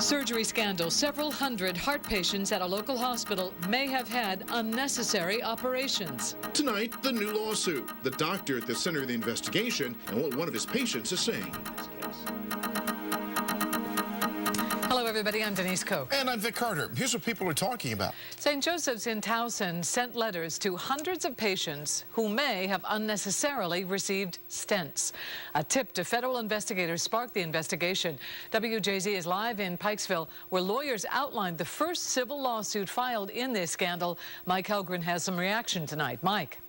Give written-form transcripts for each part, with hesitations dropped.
Surgery scandal. Several hundred heart patients at a local hospital may have had unnecessary operations. Tonight, the new lawsuit. The doctor at the center of the investigation and what one of his patients is saying. Hello, everybody. I'm Denise Koch. And I'm Vic Carter. Here's what people are talking about. St. Joseph's in Towson sent letters to hundreds of patients who may have unnecessarily received stents. A tip to federal investigators sparked the investigation. WJZ is live in Pikesville, where lawyers outlined the first civil lawsuit filed in this scandal. Mike Helgren has some reaction tonight. Mike.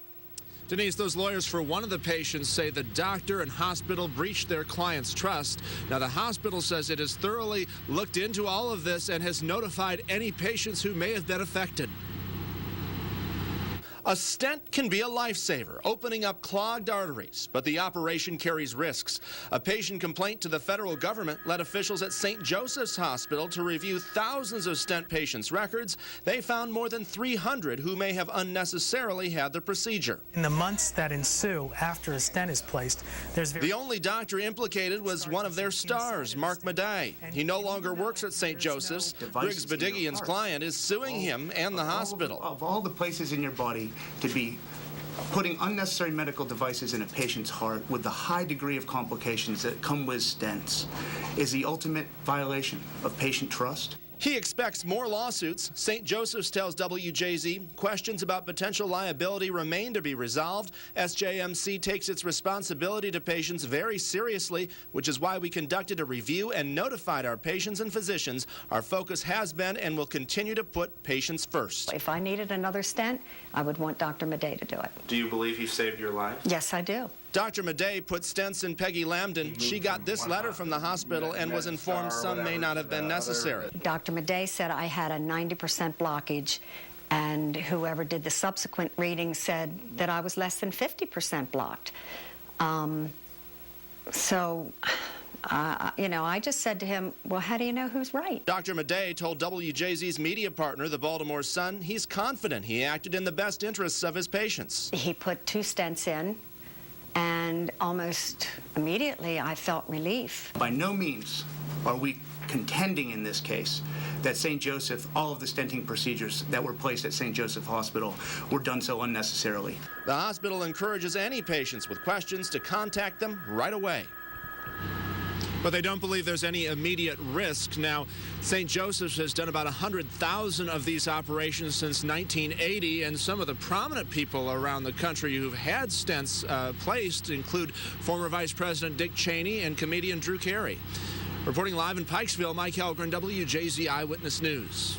Denise, those lawyers for one of the patients say the doctor and hospital breached their client's trust. Now, the hospital says it has thoroughly looked into all of this and has notified any patients who may have been affected. A stent can be a lifesaver, opening up clogged arteries, but the operation carries risks. A patient complaint to the federal government led officials at St. Joseph's Hospital to review thousands of stent patients' records. They found more than 300 who may have unnecessarily had the procedure. In the months that ensue after a stent is placed, the only doctor implicated was one of their stars, Mark Madej. He no longer works at St. Joseph's. Gilman Bedigian's client is suing him and the hospital. Of all the places in your body to be putting unnecessary medical devices in a patient's heart with the high degree of complications that come with stents is the ultimate violation of patient trust. He expects more lawsuits. St. Joseph's tells WJZ questions about potential liability remain to be resolved. SJMC takes its responsibility to patients very seriously, which is why we conducted a review and notified our patients and physicians. Our focus has been and will continue to put patients first. If I needed another stent, I would want Dr. Madej to do it. Do you believe he saved your life? Yes, I do. Dr. Madej put stents in Peggy Lambden. She got this letter from the hospital and was informed some may not have been necessary. Dr. Madej said I had a 90% blockage, and whoever did the subsequent reading said that I was less than 50% blocked. You know, I just said to him, well, how do you know who's right? Dr. Madej told WJZ's media partner, the Baltimore Sun, he's confident he acted in the best interests of his patients. He put 2 stents in, and almost immediately I felt relief. By no means are we contending in this case that St. Joseph, all of the stenting procedures that were placed at St. Joseph Hospital were done so unnecessarily. The hospital encourages any patients with questions to contact them right away. But they don't believe there's any immediate risk. Now, St. Joseph's has done about 100,000 of these operations since 1980, and some of the prominent people around the country who've had stents placed include former Vice President Dick Cheney and comedian Drew Carey. Reporting live in Pikesville, Mike Helgren, WJZ Eyewitness News.